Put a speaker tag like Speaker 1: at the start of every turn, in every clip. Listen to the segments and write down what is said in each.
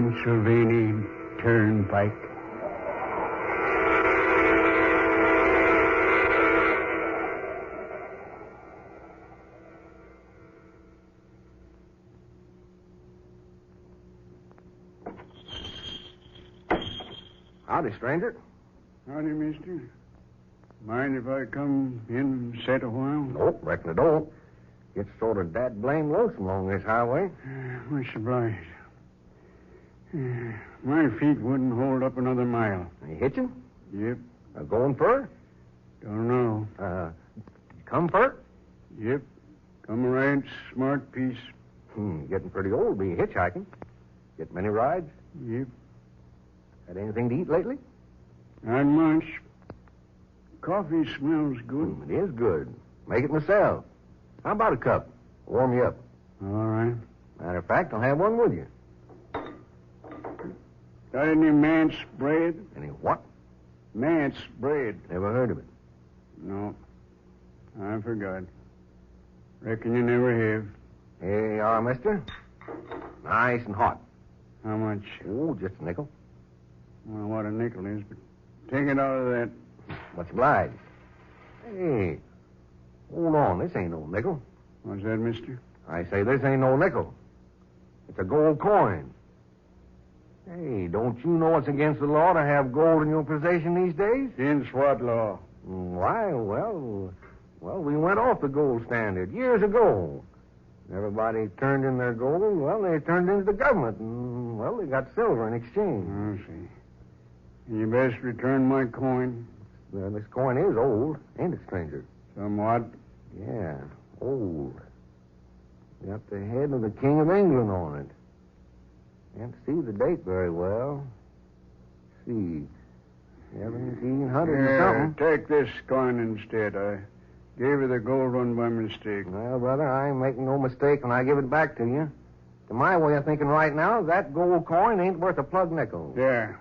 Speaker 1: Pennsylvania Turnpike.
Speaker 2: Howdy, stranger.
Speaker 1: Howdy, mister. Mind if I come in and sit a while?
Speaker 2: Nope, reckon I don't. Gets sort of blame lonesome along this highway.
Speaker 1: Much obliged. My feet wouldn't hold up another mile.
Speaker 2: You hitching?
Speaker 1: Yep.
Speaker 2: Going fur?
Speaker 1: Don't know.
Speaker 2: Come fur?
Speaker 1: Yep. Come a right smart piece.
Speaker 2: Getting pretty old to be hitchhiking. Get many rides?
Speaker 1: Yep.
Speaker 2: Had anything to eat lately?
Speaker 1: Not much. Coffee smells good.
Speaker 2: It is good. Make it myself. How about a cup? Warm you up.
Speaker 1: All right.
Speaker 2: Matter of fact, I'll have one with you.
Speaker 1: Got any manse bread?
Speaker 2: Any what?
Speaker 1: Manse bread.
Speaker 2: Never heard of it.
Speaker 1: No. I forgot. Reckon you never have.
Speaker 2: Here you are, mister. Nice and hot.
Speaker 1: How much?
Speaker 2: Oh, just a nickel.
Speaker 1: I don't know what a nickel is, but take it out of that.
Speaker 2: Much obliged. Hey, hold on. This ain't no nickel.
Speaker 1: What's that, mister?
Speaker 2: I say this ain't no nickel. It's a gold coin. Hey, don't you know it's against the law to have gold in your possession these days?
Speaker 1: Against what law?
Speaker 2: Why, well, we went off the gold standard years ago. Everybody turned in their gold. Well, they turned into the government, and, well, they got silver in exchange.
Speaker 1: I see. You best return my coin.
Speaker 2: Well, this coin is old, ain't it, stranger?
Speaker 1: Somewhat.
Speaker 2: Yeah, old. Got the head of the King of England on it. Can't see the date very well. See, 1700 and something.
Speaker 1: Take this coin instead. I gave you the gold one by mistake.
Speaker 2: Well, brother, I ain't making no mistake when I give it back to you. To my way of thinking right now, that gold coin ain't worth a plug nickel.
Speaker 1: Yeah.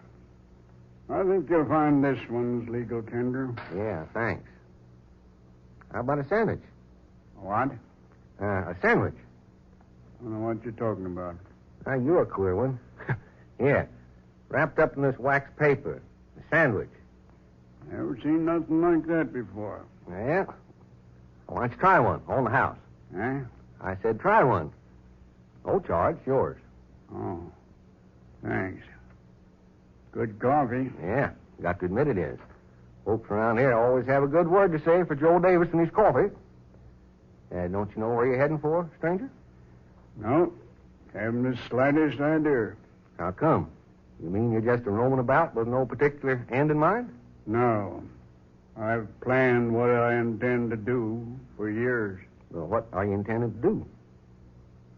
Speaker 1: I think you'll find this one's legal tender.
Speaker 2: Yeah, thanks. How about a sandwich?
Speaker 1: What?
Speaker 2: A sandwich.
Speaker 1: I don't know what you're talking about.
Speaker 2: Now, you're a queer one. Yeah, wrapped up in this wax paper. A sandwich.
Speaker 1: Never seen nothing like that before.
Speaker 2: Yeah? Why don't you try one on the house?
Speaker 1: Eh?
Speaker 2: I said try one. No charge, yours.
Speaker 1: Oh, thanks. Good coffee.
Speaker 2: Yeah, got to admit it is. Folks around here always have a good word to say for Joe Davis and his coffee. Don't you know where you're heading for, stranger?
Speaker 1: No, haven't the slightest idea.
Speaker 2: How come? You mean you're just roaming about with no particular end in mind?
Speaker 1: No. I've planned what I intend to do for years.
Speaker 2: Well, what are you intending to do?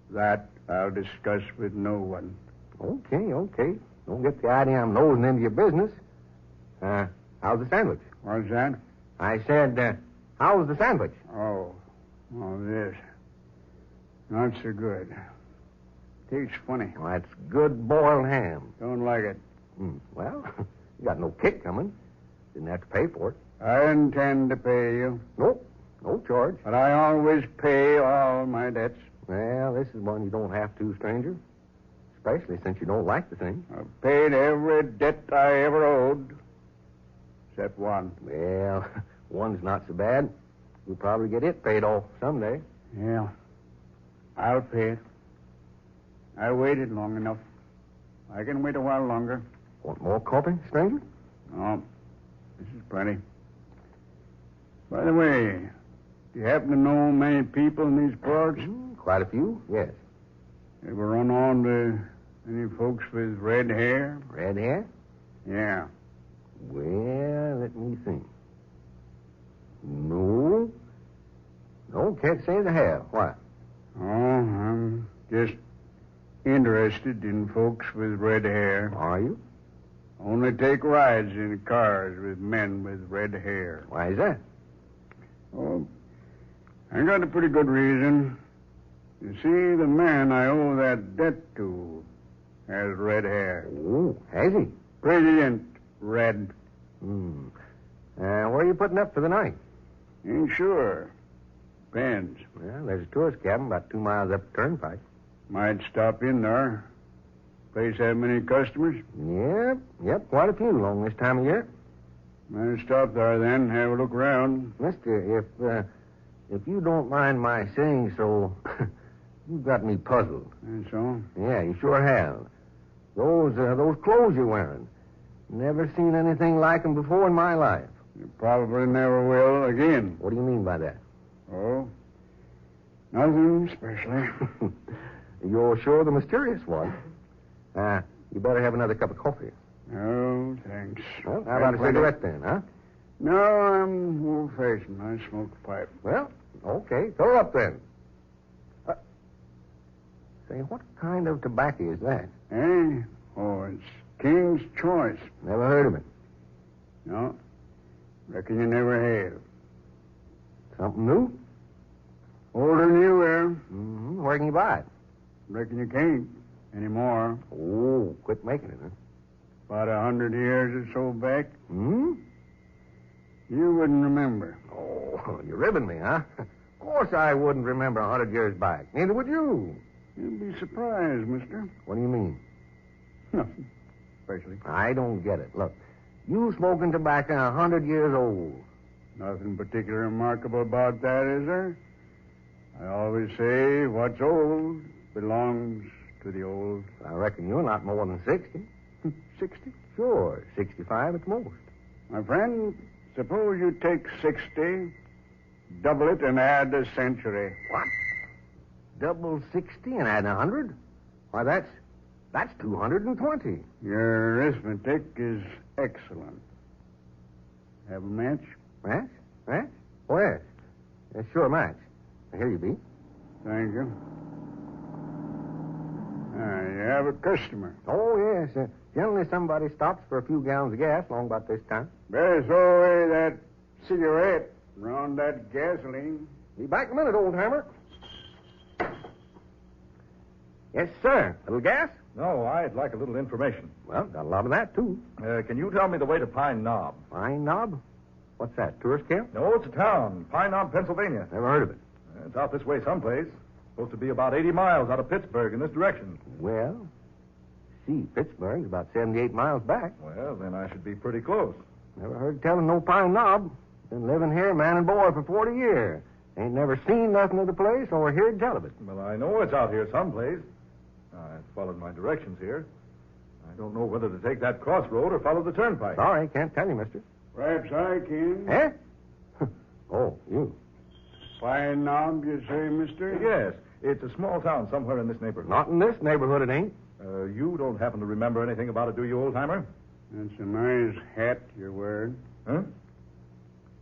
Speaker 1: That I'll discuss with no one.
Speaker 2: Okay. Don't get the idea I'm nosing into your business. How's the sandwich?
Speaker 1: What's that?
Speaker 2: I said, how's the sandwich?
Speaker 1: Oh, this. Not so good. Tastes funny.
Speaker 2: Well, that's good boiled ham.
Speaker 1: Don't like it.
Speaker 2: Well, you got no kick coming. Didn't have to pay for it.
Speaker 1: I intend to pay you.
Speaker 2: Nope, no charge.
Speaker 1: But I always pay all my debts.
Speaker 2: Well, this is one you don't have to, stranger. Especially since you don't like the thing.
Speaker 1: I've paid every debt I ever owed. Except one.
Speaker 2: Well, one's not so bad. You'll probably get it paid off someday.
Speaker 1: Yeah. I'll pay it. I waited long enough. I can wait a while longer.
Speaker 2: Want more coffee, stranger?
Speaker 1: No. This is plenty. By the way, do you happen to know many people in these parts?
Speaker 2: Quite a few, yes.
Speaker 1: Ever run on to any folks with red hair?
Speaker 2: Red hair?
Speaker 1: Yeah.
Speaker 2: Well, let me think. No, can't say they have. Why?
Speaker 1: Oh, I'm just interested in folks with red hair.
Speaker 2: Are you?
Speaker 1: Only take rides in cars with men with red hair.
Speaker 2: Why is that?
Speaker 1: Oh, I got a pretty good reason. You see, the man I owe that debt to has red hair.
Speaker 2: Oh, has he?
Speaker 1: Brilliant red.
Speaker 2: Where are you putting up for the night?
Speaker 1: Ain't sure. Depends.
Speaker 2: Well, there's a tourist cabin about 2 miles up the Turnpike.
Speaker 1: Might stop in there. Place have many customers?
Speaker 2: Yep, quite a few along this time of year.
Speaker 1: I'll stop there then, have a look around.
Speaker 2: Mister, if you don't mind my saying so, you've got me puzzled.
Speaker 1: And so?
Speaker 2: Yeah, you sure have. Those clothes you're wearing. Never seen anything like them before in my life.
Speaker 1: You probably never will again.
Speaker 2: What do you mean by that?
Speaker 1: Oh, nothing especially.
Speaker 2: You're sure the mysterious one. You better have another cup of coffee.
Speaker 1: Oh, thanks.
Speaker 2: Well, how about a cigarette then, huh?
Speaker 1: No, I'm old-fashioned. I smoke a pipe.
Speaker 2: Well, okay. Throw up then. Say, what kind of tobacco is that?
Speaker 1: Eh? Oh, it's King's Choice.
Speaker 2: Never heard of it.
Speaker 1: No? Reckon you never have.
Speaker 2: Something new?
Speaker 1: Older than you were.
Speaker 2: Mm-hmm. Where can you buy it?
Speaker 1: Reckon you can't anymore.
Speaker 2: Oh, quit making it, huh?
Speaker 1: About 100 years or so back.
Speaker 2: Hmm?
Speaker 1: You wouldn't remember.
Speaker 2: Oh, you're ribbing me, huh? Of course I wouldn't remember 100 years back. Neither would you.
Speaker 1: You'd be surprised, mister.
Speaker 2: What do you mean?
Speaker 1: Nothing. Especially.
Speaker 2: I don't get it. Look, you smoking tobacco 100 years old.
Speaker 1: Nothing particularly remarkable about that, is there? I always say what's old belongs to the old.
Speaker 2: I reckon you're not more than 60.
Speaker 1: 60?
Speaker 2: Sure, 65 at the most.
Speaker 1: My friend, suppose you take 60, double it, and add a century.
Speaker 2: What? Double 60 and add 100? Why, that's 220.
Speaker 1: Your arithmetic is excellent. Have a match?
Speaker 2: Match? Match? Where? Sure, match. Here you be.
Speaker 1: Thank you. You have a customer.
Speaker 2: Oh, yes. Generally, somebody stops for a few gallons of gas along about this time.
Speaker 1: Better throw away that cigarette around that gasoline.
Speaker 2: Be back in a minute, old hammer. Yes, sir. A little gas?
Speaker 3: No, I'd like a little information.
Speaker 2: Well, got a lot of that, too.
Speaker 3: Can you tell me the way to Pine Knob?
Speaker 2: Pine Knob? What's that, tourist camp?
Speaker 3: No, it's a town. Pine Knob, Pennsylvania.
Speaker 2: Never heard of it.
Speaker 3: It's out this way someplace. Supposed to be about 80 miles out of Pittsburgh in this direction.
Speaker 2: Well, see, Pittsburgh's about 78 miles back.
Speaker 3: Well, then I should be pretty close.
Speaker 2: Never heard tell of no Pine Knob. Been living here, man and boy, for 40 years. Ain't never seen nothing of the place or heard tell of it.
Speaker 3: Well, I know it's out here someplace. I've followed my directions here. I don't know whether to take that crossroad or follow the turnpike.
Speaker 2: Sorry, can't tell you, mister.
Speaker 1: Perhaps I can.
Speaker 2: Eh? Oh, you.
Speaker 1: Pine Knob, you say, mister?
Speaker 3: Yes, it's a small town somewhere in this neighborhood.
Speaker 2: Not in this neighborhood, it ain't.
Speaker 3: You don't happen to remember anything about it, do you, old-timer?
Speaker 1: That's a nice hat you're wearing.
Speaker 3: Huh?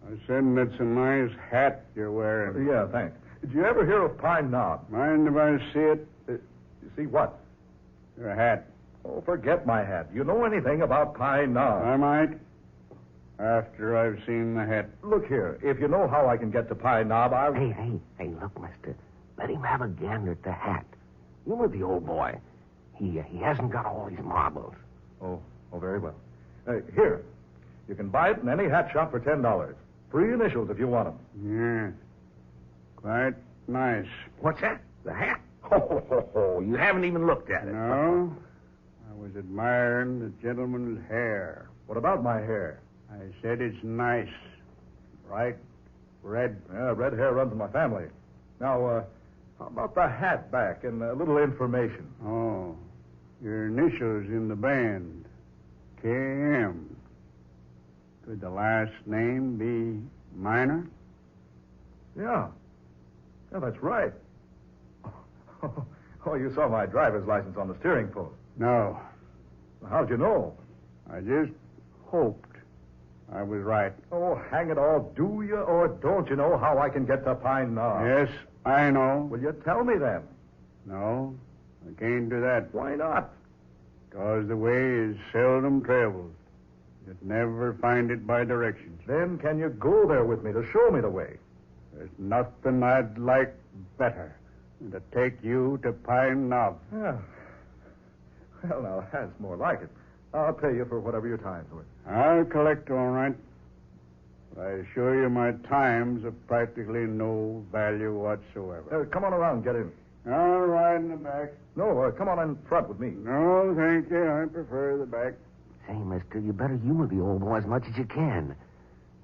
Speaker 1: I said that's a nice hat you're wearing.
Speaker 3: Yeah, thanks. Did you ever hear of Pine Knob?
Speaker 1: Mind if I see it?
Speaker 3: You see what?
Speaker 1: Your hat.
Speaker 3: Oh, forget my hat. Do you know anything about Pine Knob?
Speaker 1: I might. After I've seen the hat.
Speaker 3: Look here. If you know how I can get to Pine Knob, I'll...
Speaker 2: Hey, look, mister. Let him have a gander at the hat. You with the old boy. He hasn't got all these marbles.
Speaker 3: Oh, very well. Here. You can buy it in any hat shop for $10. Free initials if you want them.
Speaker 1: Yeah. Quite nice.
Speaker 2: What's that? The hat? Oh, you haven't even looked at it.
Speaker 1: No. I was admiring the gentleman's hair.
Speaker 3: What about my hair?
Speaker 1: I said it's nice. Bright red.
Speaker 3: Yeah, red hair runs in my family. Now, how about the hat back and a little information?
Speaker 1: Oh, your initials in the band. K.M. Could the last name be Minor?
Speaker 3: Yeah, that's right. Oh, you saw my driver's license on the steering post.
Speaker 1: No.
Speaker 3: How'd you know?
Speaker 1: I just hoped I was right.
Speaker 3: Oh, hang it all. Do you or don't you know how I can get to Pine Knob?
Speaker 1: Yes, I know.
Speaker 3: Will you tell me then?
Speaker 1: No, I can't do that.
Speaker 3: Why not?
Speaker 1: Because the way is seldom traveled. You'd never find it by directions.
Speaker 3: Then can you go there with me to show me the way?
Speaker 1: There's nothing I'd like better than to take you to Pine Knob.
Speaker 3: Yeah. Well, now, that's more like it. I'll pay you for whatever your time's worth.
Speaker 1: I'll collect all right. But I assure you my time's of practically no value whatsoever.
Speaker 3: Come on around, get in.
Speaker 1: I'll ride in the back.
Speaker 3: No, come on in front with me.
Speaker 1: No, thank you. I prefer the back.
Speaker 2: Say, mister, you better humor the old boy as much as you can.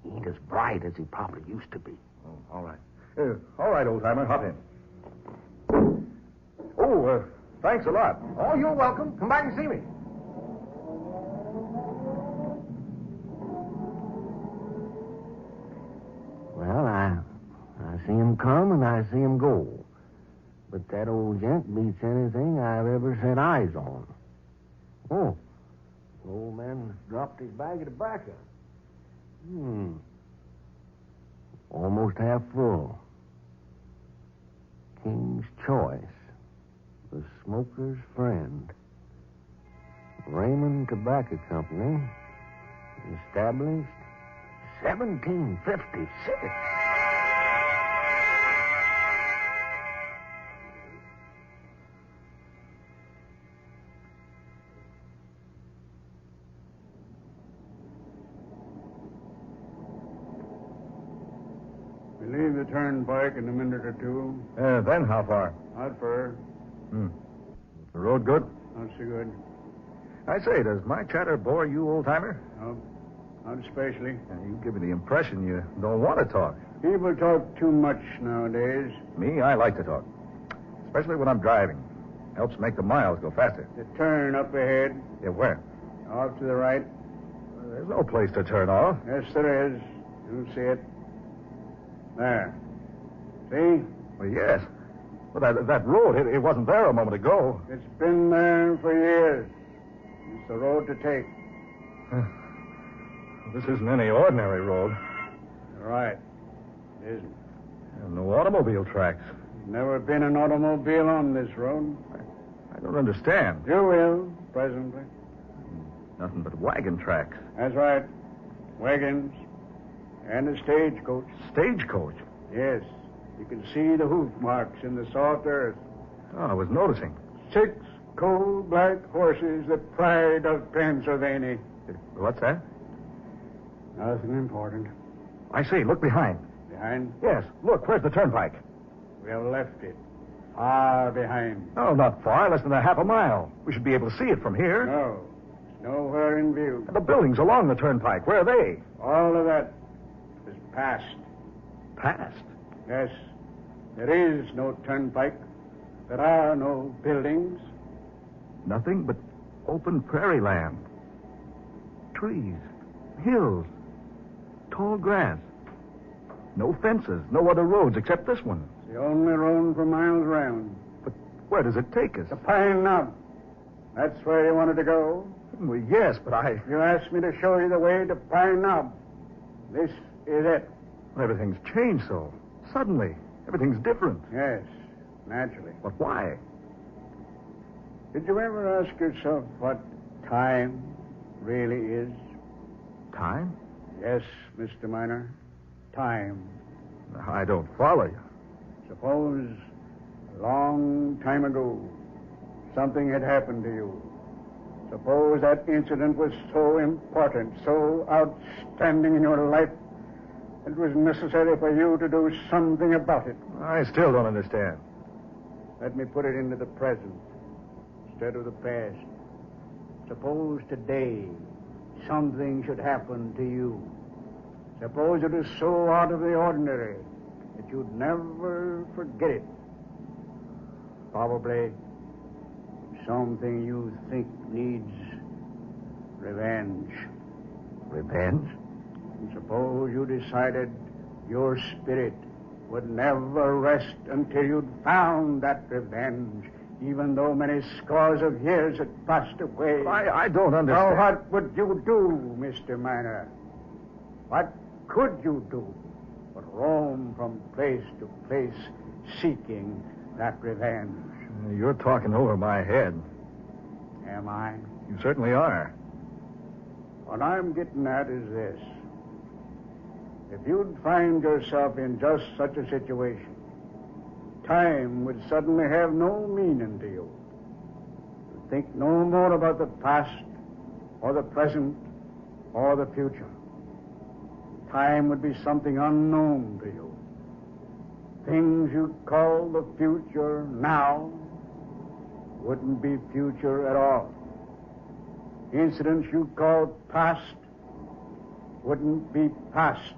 Speaker 2: He ain't as bright as he probably used to be.
Speaker 3: Oh, all right. All right, old-timer, hop in. Oh, thanks a lot.
Speaker 2: Oh, you're welcome. Come back and see me. Well, I see him come and I see him go. But that old gent beats anything I've ever set eyes on. Oh, the old man dropped his bag of tobacco. Almost half full. King's Choice. The smoker's friend. Raymond Tobacco Company. Established 1756.
Speaker 1: We leave the turnpike in a minute or two.
Speaker 3: Then how far?
Speaker 1: Not far.
Speaker 3: The road good?
Speaker 1: Not so good.
Speaker 3: I say, does my chatter bore you, old-timer?
Speaker 1: No, not especially.
Speaker 3: You give me the impression you don't want to talk.
Speaker 1: People talk too much nowadays.
Speaker 3: Me, I like to talk. Especially when I'm driving. Helps make the miles go faster.
Speaker 1: The turn up ahead,
Speaker 3: Yeah, where?
Speaker 1: off to the right.
Speaker 3: There's no place to turn off.
Speaker 1: Yes, there is. You see it. There. See?
Speaker 3: Well, yes. But that road, it wasn't there a moment ago.
Speaker 1: It's been there for years. It's the road to take.
Speaker 3: This isn't any ordinary road.
Speaker 1: Right. It isn't.
Speaker 3: No automobile tracks.
Speaker 1: Never been an automobile on this road.
Speaker 3: I don't understand.
Speaker 1: You will, presently.
Speaker 3: Nothing but wagon tracks.
Speaker 1: That's right. Wagons. And a stagecoach.
Speaker 3: Stagecoach.
Speaker 1: Yes. You can see the hoof marks in the soft earth.
Speaker 3: Oh, I was noticing.
Speaker 1: 6 coal-black horses, the pride of Pennsylvania.
Speaker 3: What's that?
Speaker 1: Nothing important.
Speaker 3: I say, look behind.
Speaker 1: Behind?
Speaker 3: Yes, look, where's the turnpike?
Speaker 1: We have left it. Far behind.
Speaker 3: Oh, not far, less than a half a mile. We should be able to see it from here.
Speaker 1: No. It's nowhere in view.
Speaker 3: The buildings along the turnpike, where are they?
Speaker 1: All of that is past.
Speaker 3: Past.
Speaker 1: Yes. There is no turnpike. There are no buildings.
Speaker 3: Nothing but open prairie land. Trees, hills, tall grass. No fences, no other roads except this one.
Speaker 1: It's the only road for miles round.
Speaker 3: But where does it take us?
Speaker 1: The Pine Knob. That's where you wanted to go.
Speaker 3: Well, yes, but
Speaker 1: You asked me to show you the way to Pine Knob. This is it.
Speaker 3: everything's changed so. Suddenly, everything's different.
Speaker 1: Yes, naturally.
Speaker 3: But why?
Speaker 1: Did you ever ask yourself what time really is?
Speaker 3: Time?
Speaker 1: Yes, Mr. Miner. Time.
Speaker 3: I don't follow you.
Speaker 1: Suppose a long time ago something had happened to you. Suppose that incident was so important, so outstanding in your life, it was necessary for you to do something about it.
Speaker 3: I still don't understand.
Speaker 1: Let me put it into the present instead of the past. Suppose today something should happen to you. Suppose it is so out of the ordinary that you'd never forget it. Probably something you think needs revenge.
Speaker 3: Revenge?
Speaker 1: And suppose you decided your spirit would never rest until you'd found that revenge, even though many scores of years had passed away.
Speaker 3: But I don't understand.
Speaker 1: Now, what would you do, Mr. Miner? What could you do but roam from place to place seeking that revenge?
Speaker 3: You're talking over my head.
Speaker 1: Am I?
Speaker 3: You certainly are.
Speaker 1: What I'm getting at is this. If you'd find yourself in just such a situation, time would suddenly have no meaning to you. You'd think no more about the past or the present or the future. Time would be something unknown to you. Things you call the future now wouldn't be future at all. Incidents you call past wouldn't be past.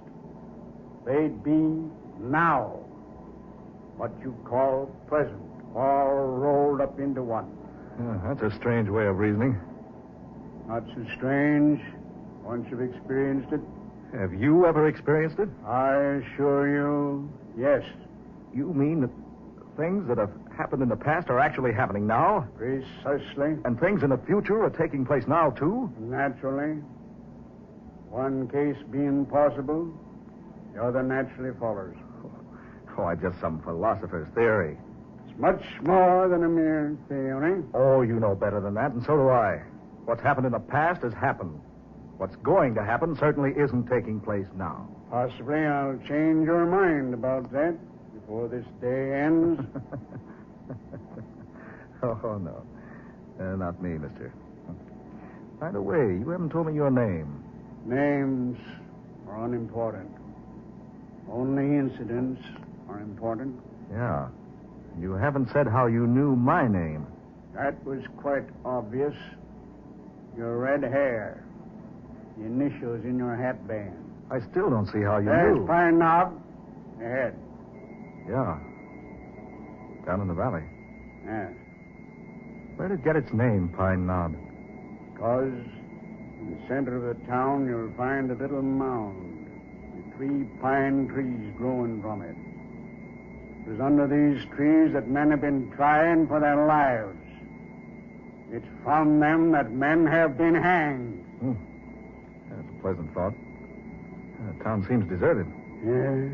Speaker 1: They'd be now. What you call present, all rolled up into one.
Speaker 3: That's a strange way of reasoning.
Speaker 1: Not so strange once you've experienced it.
Speaker 3: Have you ever experienced it?
Speaker 1: I assure you, yes.
Speaker 3: You mean that things that have happened in the past are actually happening now?
Speaker 1: Precisely.
Speaker 3: And things in the future are taking place now, too?
Speaker 1: Naturally. One case being possible, the other naturally follows.
Speaker 3: Oh, just some philosopher's theory.
Speaker 1: It's much more than a mere theory.
Speaker 3: Oh, you know better than that, and so do I. What's happened in the past has happened. What's going to happen certainly isn't taking place now.
Speaker 1: Possibly I'll change your mind about that before this day ends.
Speaker 3: Oh, no. Not me, mister. By the way, you haven't told me your name.
Speaker 1: Names are unimportant. Only incidents are important.
Speaker 3: Yeah. You haven't said how you knew my name.
Speaker 1: That was quite obvious. Your red hair. The initials in your hat band.
Speaker 3: I still don't see how you
Speaker 1: There's
Speaker 3: knew.
Speaker 1: Pine Knob. Ahead.
Speaker 3: Yeah. Down in the valley.
Speaker 1: Yes.
Speaker 3: Where did it get its name, Pine Knob?
Speaker 1: Because in the center of the town you'll find a little mound with 3 pine trees growing from it. It was under these trees that men have been trying for their lives. It's from them that men have been hanged.
Speaker 3: That's a pleasant thought. The town seems deserted.
Speaker 1: Yes,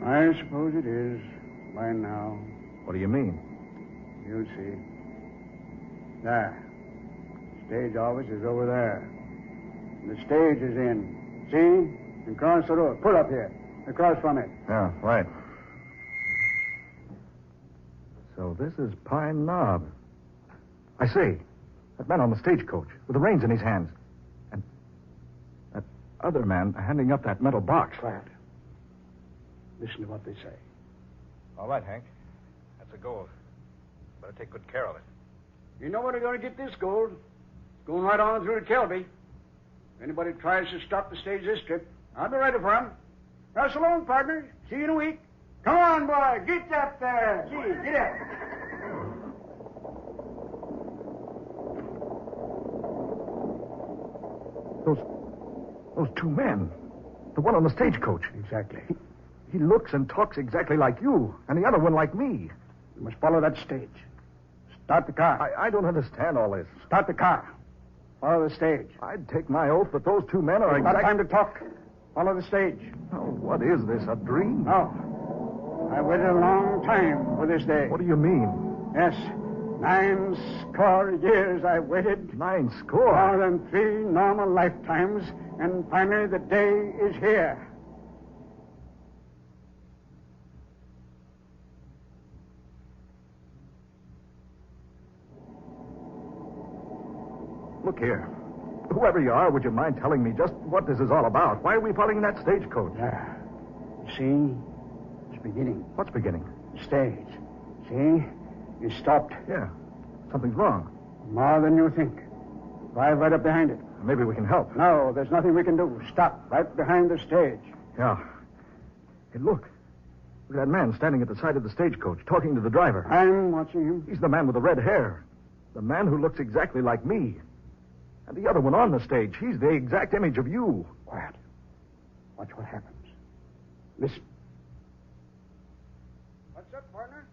Speaker 1: I suppose it is by now.
Speaker 3: What do you mean?
Speaker 1: You'll see. There. Stage office is over there. The stage is in. See? Across the road. Pull up here. Across from it.
Speaker 3: Yeah, right. So this is Pine Knob. I see. That man on the stagecoach with the reins in his hands. And that other man handing up that metal box.
Speaker 1: Quiet. Listen to what they say.
Speaker 3: All right, Hank. That's a gold. Better take good care of it.
Speaker 1: You know where they're going to get this gold? It's going right on through to Kelby. If anybody tries to stop the stage this trip, I'll be ready for him. Now, so long, partner. See you in a week. Come on, boy. Get up there. Gee, get up.
Speaker 3: Those 2 men. The one on the stagecoach.
Speaker 1: Exactly.
Speaker 3: He looks and talks exactly like you, and the other one like me.
Speaker 1: You must follow that stage. Start the car.
Speaker 3: I don't understand all this.
Speaker 1: Start the car. Follow the stage.
Speaker 3: I'd take my oath that those 2 men are
Speaker 1: It's not time to talk. Follow the stage.
Speaker 3: Oh, what is this, a dream?
Speaker 1: No. I waited a long time for this day.
Speaker 3: What do you mean?
Speaker 1: Yes. 9 score years I waited.
Speaker 3: 9 score?
Speaker 1: More than 3 normal lifetimes. And finally the day is here.
Speaker 3: Look here. Whoever you are, would you mind telling me just what this is all about? Why are we following that stagecoach?
Speaker 1: Yeah. See? It's beginning.
Speaker 3: What's beginning?
Speaker 1: The stage. See? It's stopped.
Speaker 3: Yeah. Something's wrong.
Speaker 1: More than you think. Drive right up behind it.
Speaker 3: Maybe we can help.
Speaker 1: No, there's nothing we can do. Stop right behind the stage.
Speaker 3: Yeah. Hey, look. Look at that man standing at the side of the stagecoach, talking to the driver.
Speaker 1: I'm watching him.
Speaker 3: He's the man with the red hair. The man who looks exactly like me. And the other one on the stage, he's the exact image of you.
Speaker 1: Quiet. Watch what happens. Listen. What's up, partner?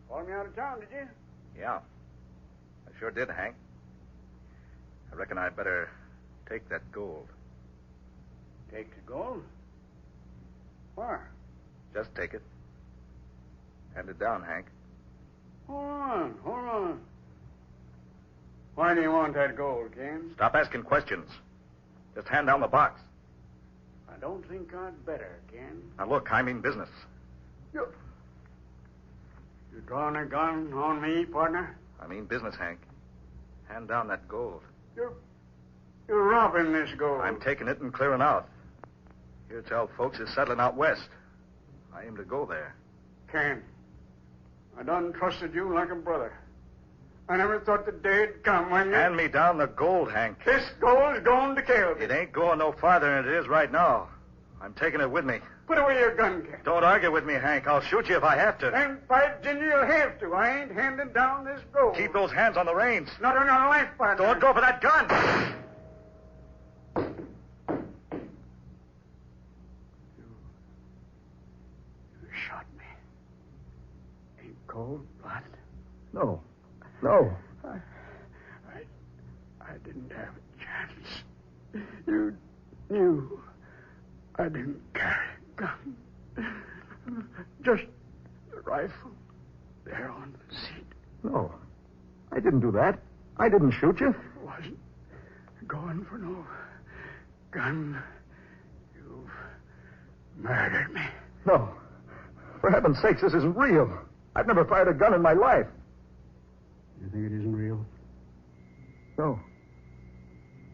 Speaker 1: Called me out of town, did you?
Speaker 4: Yeah. I sure did, Hank. I reckon I'd better take that gold.
Speaker 1: Take the gold? Where?
Speaker 4: Just take it. Hand it down, Hank.
Speaker 1: Hold on. Why do you want that gold, Ken?
Speaker 4: Stop asking questions. Just hand down the box.
Speaker 1: I don't think I'd better, Ken.
Speaker 4: Now, look, I mean business.
Speaker 1: You drawing a gun on me, partner?
Speaker 4: I mean business, Hank. Hand down that gold.
Speaker 1: You're robbing this gold.
Speaker 4: I'm taking it and clearing out. Here tell folks is settling out west. I aim to go there.
Speaker 1: Can't. I done trusted you like a brother. I never thought the day'd come when you...
Speaker 4: Hand me down the gold, Hank.
Speaker 1: This gold's going to kill me.
Speaker 4: It ain't going no farther than it is right now. I'm taking it with me.
Speaker 1: Put away your gun, Ken.
Speaker 4: Don't argue with me, Hank. I'll shoot you if I have to.
Speaker 1: Then, by Ginger, you'll have to. I ain't handing down this gold.
Speaker 4: Keep those hands on the reins.
Speaker 1: Not on your life, partner.
Speaker 4: Don't go for that gun.
Speaker 1: You shot me. In cold blood.
Speaker 3: No. No.
Speaker 1: I didn't have a chance. You knew I didn't carry a gun. Just a rifle there on the seat.
Speaker 3: No. I didn't do that. I didn't shoot you.
Speaker 1: Wasn't going for no gun. You've murdered me.
Speaker 3: No. For heaven's sakes, this isn't real. I've never fired a gun in my life.
Speaker 1: You think it isn't real?
Speaker 3: No.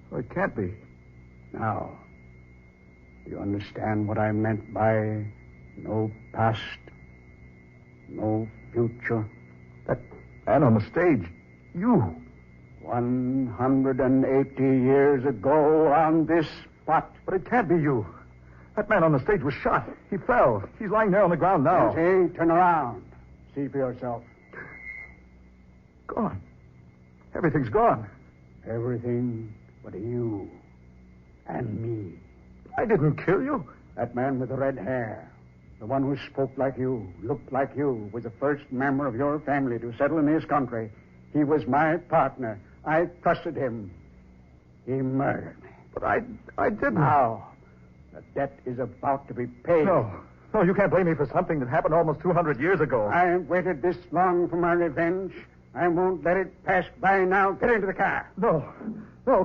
Speaker 3: Well, it can't be.
Speaker 1: Now, you understand what I meant by no past, no future?
Speaker 3: That man on the stage, you.
Speaker 1: 180 years ago on this spot.
Speaker 3: But it can't be you. That man on the stage was shot. He fell. He's lying there on the ground now.
Speaker 1: You see, turn around. See for yourself.
Speaker 3: Gone. Everything's gone.
Speaker 1: Everything but you and me.
Speaker 3: I didn't kill you.
Speaker 1: That man with the red hair, the one who spoke like you, looked like you, was the first member of your family to settle in this country. He was my partner. I trusted him. He murdered me.
Speaker 3: But I didn't.
Speaker 1: Now, the debt is about to be paid.
Speaker 3: No, you can't blame me for something that happened almost 200 years ago.
Speaker 1: I waited this long for my revenge. I won't let it pass by now. Get into the car.
Speaker 3: No,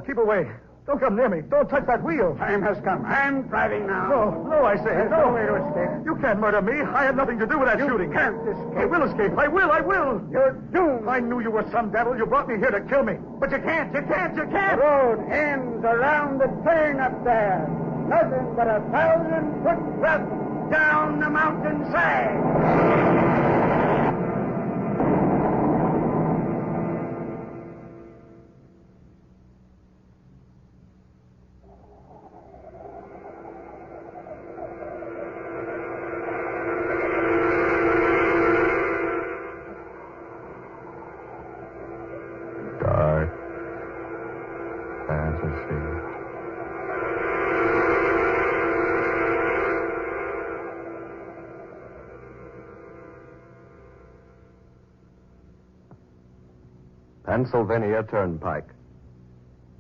Speaker 3: keep away. Don't come near me. Don't touch that wheel.
Speaker 1: Time has come. I'm driving now.
Speaker 3: No, I say.
Speaker 1: There's
Speaker 3: no
Speaker 1: no way to escape.
Speaker 3: You can't murder me. I had nothing to do with that shooting.
Speaker 1: You can't escape.
Speaker 3: I will escape. I will.
Speaker 1: You're doomed.
Speaker 3: I knew you were some devil. You brought me here to kill me. But you can't.
Speaker 1: The road ends around the turn up there. Nothing but a 1,000-foot drop down the mountainside.
Speaker 2: Dark fantasy. Pennsylvania Turnpike.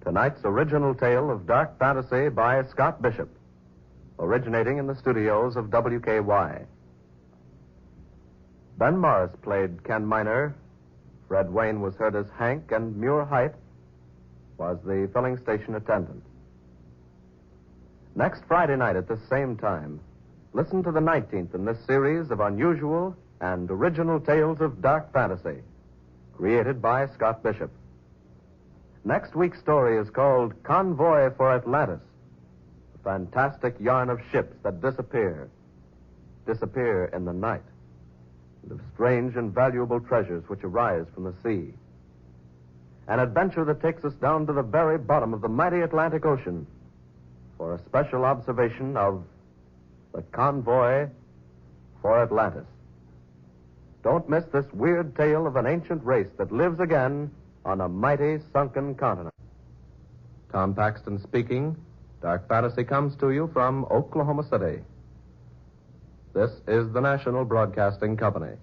Speaker 2: Tonight's original tale of dark fantasy by Scott Bishop, originating in the studios of WKY. Ben Morris played Ken Miner. Fred Wayne was heard as Hank, and Muir Height was the filling station attendant. Next Friday night at this same time, listen to the 19th in this series of unusual and original tales of dark fantasy, created by Scott Bishop. Next week's story is called Convoy for Atlantis, a fantastic yarn of ships that disappear in the night, and of strange and valuable treasures which arise from the sea. An adventure that takes us down to the very bottom of the mighty Atlantic Ocean for a special observation of the Convoy for Atlantis. Don't miss this weird tale of an ancient race that lives again on a mighty sunken continent. Tom Paxton speaking. Dark Fantasy comes to you from Oklahoma City. This is the National Broadcasting Company.